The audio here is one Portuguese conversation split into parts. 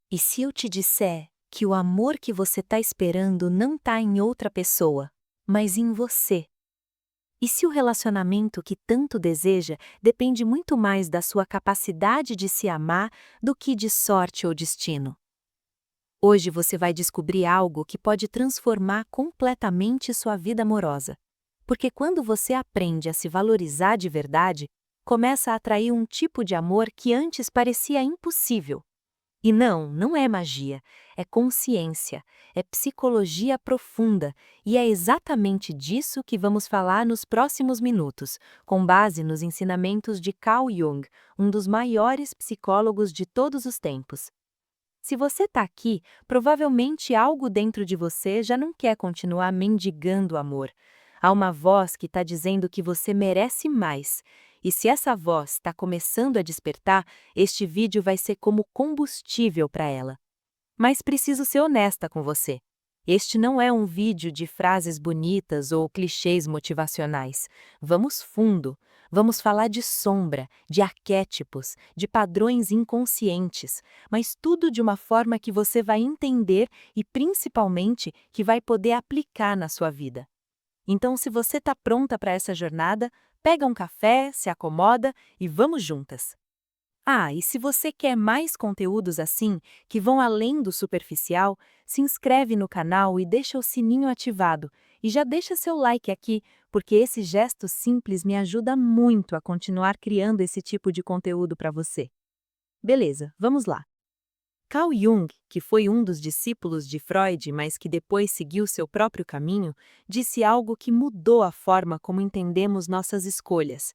E se eu te disser que o amor que você está esperando não está em outra pessoa, mas em você? E se o relacionamento que tanto deseja depende muito mais da sua capacidade de se amar do que de sorte ou destino? Hoje você vai descobrir algo que pode transformar completamente sua vida amorosa. Porque quando você aprende a se valorizar de verdade, começa a atrair um tipo de amor que antes parecia impossível. E não é magia, é consciência, é psicologia profunda, e é exatamente disso que vamos falar nos próximos minutos, com base nos ensinamentos de Carl Jung, um dos maiores psicólogos de todos os tempos. Se você está aqui, provavelmente algo dentro de você já não quer continuar mendigando amor. Há uma voz que está dizendo que você merece mais. E se essa voz está começando a despertar, este vídeo vai ser como combustível para ela. Mas preciso ser honesta com você. Este não é um vídeo de frases bonitas ou clichês motivacionais. Vamos fundo. Vamos falar de sombra, de arquétipos, de padrões inconscientes, mas tudo de uma forma que você vai entender e, principalmente, que vai poder aplicar na sua vida. Então, se você está pronta para essa jornada, pega um café, se acomoda e vamos juntas. Ah, e se você quer mais conteúdos assim, que vão além do superficial, se inscreve no canal e deixa o sininho ativado. E já deixa seu like aqui, porque esse gesto simples me ajuda muito a continuar criando esse tipo de conteúdo para você. Beleza, vamos lá. Carl Jung, que foi um dos discípulos de Freud, mas que depois seguiu seu próprio caminho, disse algo que mudou a forma como entendemos nossas escolhas.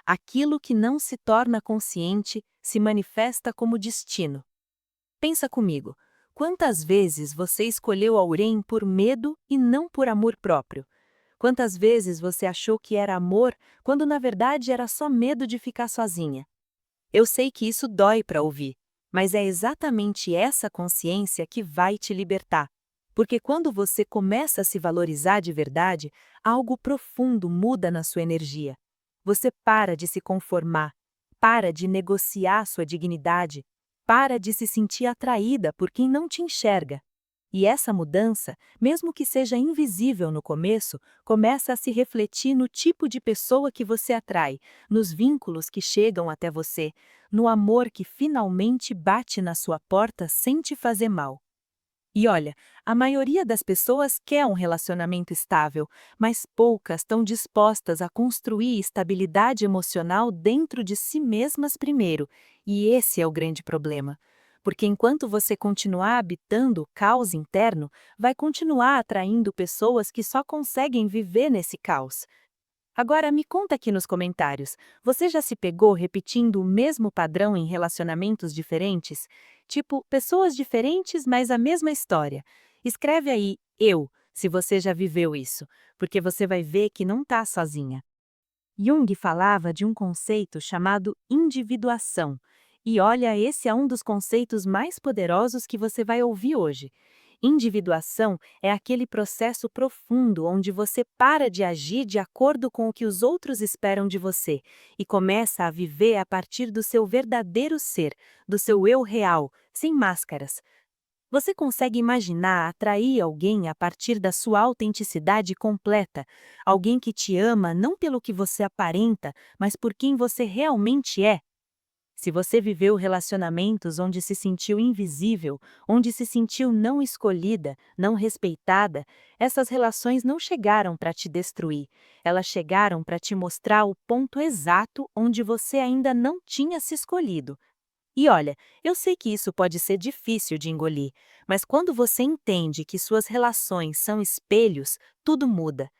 Aquilo que não se torna consciente se manifesta como destino. Pensa comigo, quantas vezes você escolheu alguém por medo e não por amor próprio? Quantas vezes você achou que era amor, quando na verdade era só medo de ficar sozinha? Eu sei que isso dói para ouvir, mas é exatamente essa consciência que vai te libertar. Porque quando você começa a se valorizar de verdade, algo profundo muda na sua energia. Você para de se conformar, para de negociar sua dignidade, para de se sentir atraída por quem não te enxerga. E essa mudança, mesmo que seja invisível no começo, começa a se refletir no tipo de pessoa que você atrai, nos vínculos que chegam até você, no amor que finalmente bate na sua porta sem te fazer mal. E olha, a maioria das pessoas quer um relacionamento estável, mas poucas estão dispostas a construir estabilidade emocional dentro de si mesmas primeiro, e esse é o grande problema. Porque enquanto você continuar habitando o caos interno, vai continuar atraindo pessoas que só conseguem viver nesse caos. Agora me conta aqui nos comentários, você já se pegou repetindo o mesmo padrão em relacionamentos diferentes? Tipo, pessoas diferentes, mas a mesma história. Escreve aí, eu, se você já viveu isso, porque você vai ver que não está sozinha. Jung falava de um conceito chamado individuação. E olha, esse é um dos conceitos mais poderosos que você vai ouvir hoje. Individuação é aquele processo profundo onde você para de agir de acordo com o que os outros esperam de você e começa a viver a partir do seu verdadeiro ser, do seu eu real, sem máscaras. Você consegue imaginar atrair alguém a partir da sua autenticidade completa, alguém que te ama não pelo que você aparenta, mas por quem você realmente é? Se você viveu relacionamentos onde se sentiu invisível, onde se sentiu não escolhida, não respeitada, essas relações não chegaram para te destruir. Elas chegaram para te mostrar o ponto exato onde você ainda não tinha se escolhido. E olha, eu sei que isso pode ser difícil de engolir, mas quando você entende que suas relações são espelhos, tudo muda.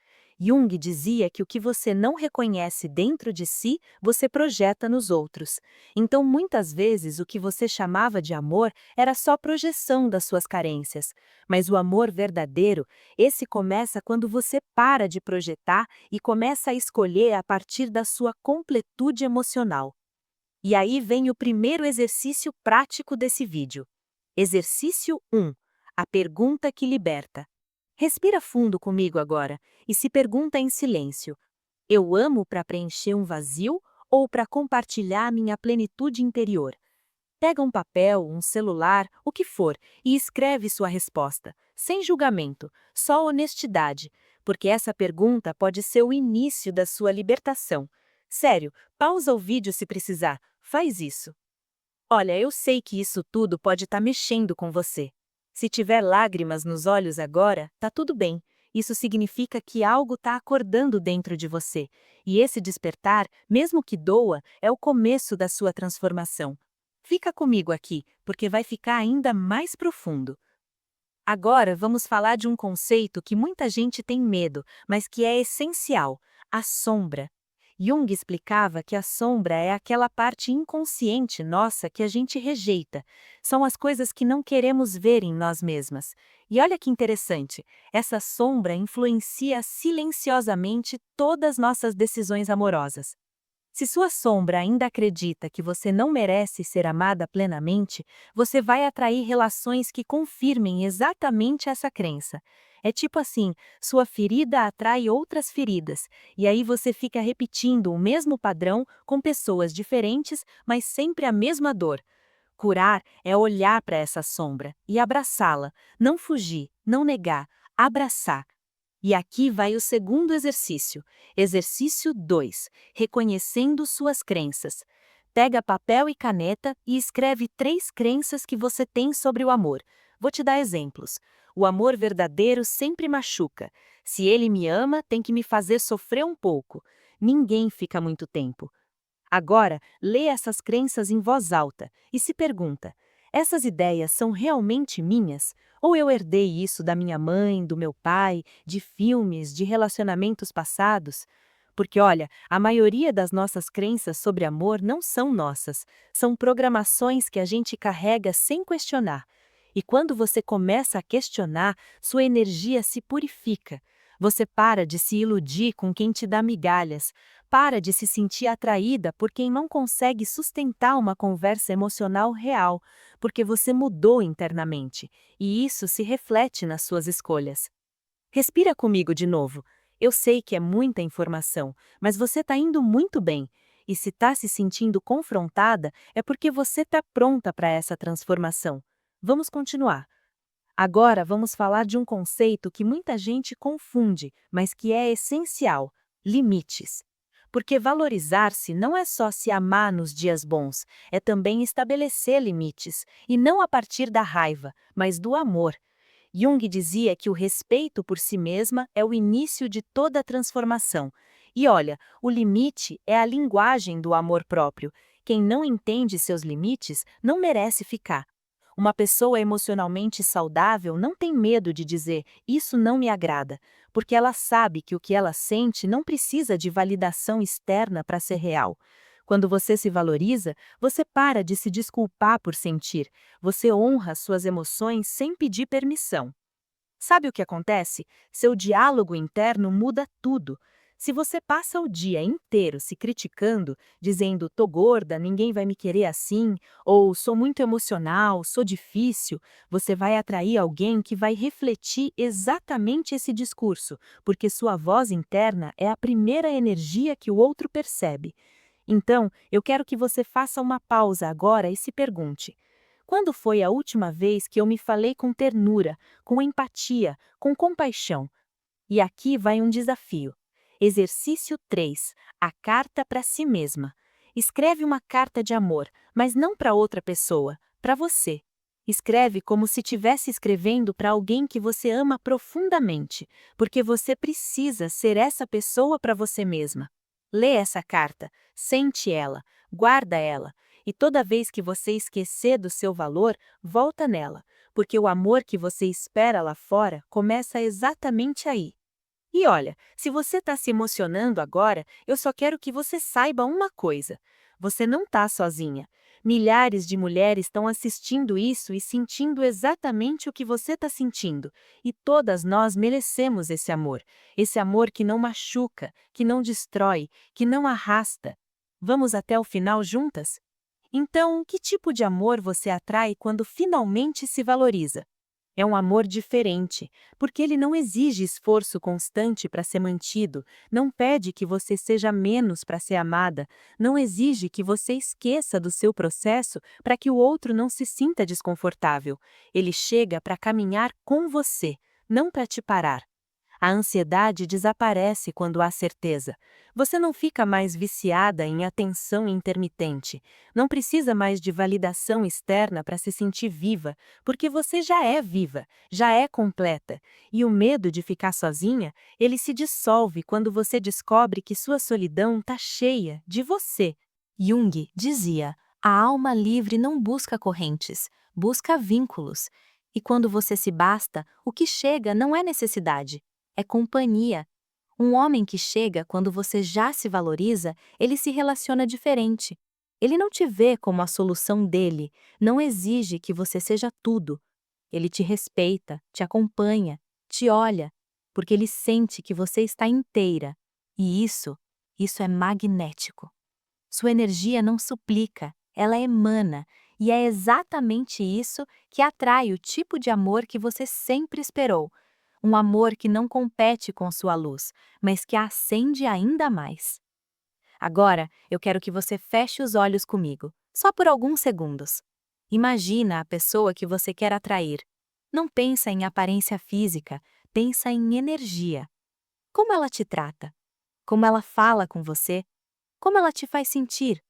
Jung dizia que o que você não reconhece dentro de si, você projeta nos outros. Então, muitas vezes, o que você chamava de amor era só projeção das suas carências. Mas o amor verdadeiro, esse começa quando você para de projetar e começa a escolher a partir da sua completude emocional. E aí vem o primeiro exercício prático desse vídeo. Exercício 1. A pergunta que liberta. Respira fundo comigo agora e se pergunta em silêncio: eu amo para preencher um vazio ou para compartilhar minha plenitude interior? Pega um papel, um celular, o que for, e escreve sua resposta, sem julgamento, só honestidade, porque essa pergunta pode ser o início da sua libertação. Sério, pausa o vídeo se precisar, faz isso. Olha, eu sei que isso tudo pode estar mexendo com você. Se tiver lágrimas nos olhos agora, tá tudo bem. Isso significa que algo está acordando dentro de você. E esse despertar, mesmo que doa, é o começo da sua transformação. Fica comigo aqui, porque vai ficar ainda mais profundo. Agora vamos falar de um conceito que muita gente tem medo, mas que é essencial: a sombra. Jung explicava que a sombra é aquela parte inconsciente nossa que a gente rejeita. São as coisas que não queremos ver em nós mesmas. E olha que interessante, essa sombra influencia silenciosamente todas nossas decisões amorosas. Se sua sombra ainda acredita que você não merece ser amada plenamente, você vai atrair relações que confirmem exatamente essa crença. É tipo assim, sua ferida atrai outras feridas, e aí você fica repetindo o mesmo padrão com pessoas diferentes, mas sempre a mesma dor. Curar é olhar para essa sombra e abraçá-la, não fugir, não negar, abraçar. E aqui vai o segundo exercício. Exercício 2. Reconhecendo suas crenças. Pega papel e caneta e escreve 3 crenças que você tem sobre o amor. Vou te dar exemplos. O amor verdadeiro sempre machuca. Se ele me ama, tem que me fazer sofrer um pouco. Ninguém fica muito tempo. Agora, lê essas crenças em voz alta e se pergunta: essas ideias são realmente minhas? Ou eu herdei isso da minha mãe, do meu pai, de filmes, de relacionamentos passados? Porque, olha, a maioria das nossas crenças sobre amor não são nossas, são programações que a gente carrega sem questionar. E quando você começa a questionar, sua energia se purifica. Você para de se iludir com quem te dá migalhas. Para de se sentir atraída por quem não consegue sustentar uma conversa emocional real, porque você mudou internamente, e isso se reflete nas suas escolhas. Respira comigo de novo. Eu sei que é muita informação, mas você está indo muito bem. E se está se sentindo confrontada, é porque você está pronta para essa transformação. Vamos continuar. Agora vamos falar de um conceito que muita gente confunde, mas que é essencial: limites. Porque valorizar-se não é só se amar nos dias bons, é também estabelecer limites, e não a partir da raiva, mas do amor. Jung dizia que o respeito por si mesma é o início de toda a transformação. E olha, o limite é a linguagem do amor próprio. Quem não entende seus limites não merece ficar. Uma pessoa emocionalmente saudável não tem medo de dizer: isso não me agrada, porque ela sabe que o que ela sente não precisa de validação externa para ser real. Quando você se valoriza, você para de se desculpar por sentir, você honra suas emoções sem pedir permissão. Sabe o que acontece? Seu diálogo interno muda tudo. Se você passa o dia inteiro se criticando, dizendo tô gorda, ninguém vai me querer assim, ou sou muito emocional, sou difícil, você vai atrair alguém que vai refletir exatamente esse discurso, porque sua voz interna é a primeira energia que o outro percebe. Então, eu quero que você faça uma pausa agora e se pergunte: quando foi a última vez que eu me falei com ternura, com empatia, com compaixão? E aqui vai um desafio. Exercício 3. A carta para si mesma. Escreve uma carta de amor, mas não para outra pessoa, para você. Escreve como se estivesse escrevendo para alguém que você ama profundamente, porque você precisa ser essa pessoa para você mesma. Lê essa carta, sente ela, guarda ela, e toda vez que você esquecer do seu valor, volta nela, porque o amor que você espera lá fora começa exatamente aí. E olha, se você está se emocionando agora, eu só quero que você saiba uma coisa: você não está sozinha. Milhares de mulheres estão assistindo isso e sentindo exatamente o que você está sentindo. E todas nós merecemos esse amor que não machuca, que não destrói, que não arrasta. Vamos até o final juntas? Então, que tipo de amor você atrai quando finalmente se valoriza? É um amor diferente, porque ele não exige esforço constante para ser mantido, não pede que você seja menos para ser amada, não exige que você esqueça do seu processo para que o outro não se sinta desconfortável. Ele chega para caminhar com você, não para te parar. A ansiedade desaparece quando há certeza. Você não fica mais viciada em atenção intermitente. Não precisa mais de validação externa para se sentir viva, porque você já é viva, já é completa. E o medo de ficar sozinha, ele se dissolve quando você descobre que sua solidão está cheia de você. Jung dizia: a alma livre não busca correntes, busca vínculos. E quando você se basta, o que chega não é necessidade, é companhia. Um homem que chega quando você já se valoriza, ele se relaciona diferente. Ele não te vê como a solução dele, não exige que você seja tudo. Ele te respeita, te acompanha, te olha, porque ele sente que você está inteira. E isso é magnético. Sua energia não suplica, ela emana, e é exatamente isso que atrai o tipo de amor que você sempre esperou. Um amor que não compete com sua luz, mas que a acende ainda mais. Agora, eu quero que você feche os olhos comigo, só por alguns segundos. Imagina a pessoa que você quer atrair. Não pensa em aparência física, pensa em energia. Como ela te trata? Como ela fala com você? Como ela te faz sentir?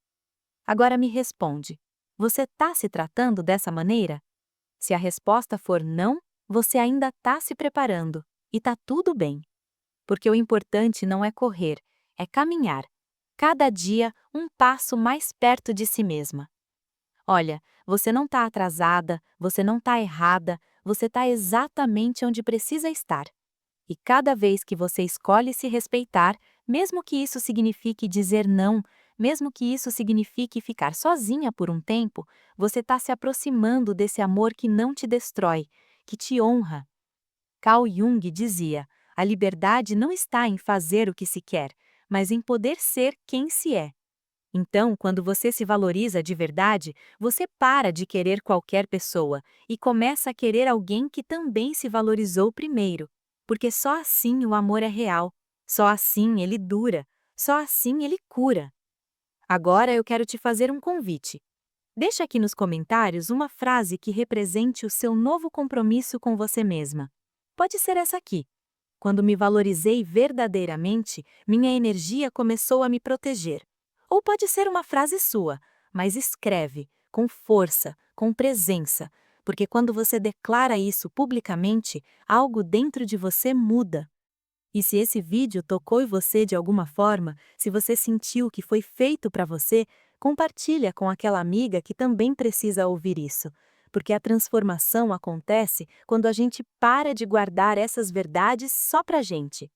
Agora me responde. Você está se tratando dessa maneira? Se a resposta for não, você ainda está se preparando, e está tudo bem. Porque o importante não é correr, é caminhar. Cada dia, um passo mais perto de si mesma. Olha, você não está atrasada, você não está errada, você está exatamente onde precisa estar. E cada vez que você escolhe se respeitar, mesmo que isso signifique dizer não, mesmo que isso signifique ficar sozinha por um tempo, você está se aproximando desse amor que não te destrói, que te honra. Carl Jung dizia: a liberdade não está em fazer o que se quer, mas em poder ser quem se é. Então, quando você se valoriza de verdade, você para de querer qualquer pessoa e começa a querer alguém que também se valorizou primeiro. Porque só assim o amor é real, só assim ele dura, só assim ele cura. Agora eu quero te fazer um convite. Deixa aqui nos comentários uma frase que represente o seu novo compromisso com você mesma. Pode ser essa aqui. Quando me valorizei verdadeiramente, minha energia começou a me proteger. Ou pode ser uma frase sua, mas escreve, com força, com presença, porque quando você declara isso publicamente, algo dentro de você muda. E se esse vídeo tocou em você de alguma forma, se você sentiu que foi feito para você, compartilha com aquela amiga que também precisa ouvir isso. Porque a transformação acontece quando a gente para de guardar essas verdades só pra gente.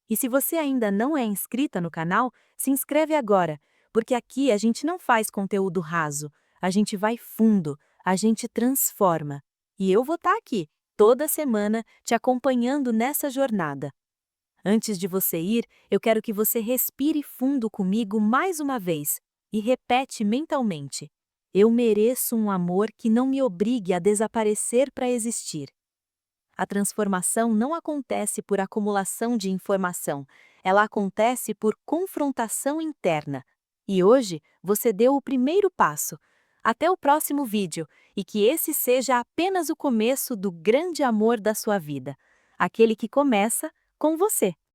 E se você ainda não é inscrita no canal, se inscreve agora, porque aqui a gente não faz conteúdo raso, a gente vai fundo, a gente transforma. E eu vou estar aqui, toda semana, te acompanhando nessa jornada. Antes de você ir, eu quero que você respire fundo comigo mais uma vez e repete mentalmente: eu mereço um amor que não me obrigue a desaparecer para existir. A transformação não acontece por acumulação de informação, ela acontece por confrontação interna. E hoje você deu o primeiro passo. Até o próximo vídeo, e que esse seja apenas o começo do grande amor da sua vida, aquele que começa com você.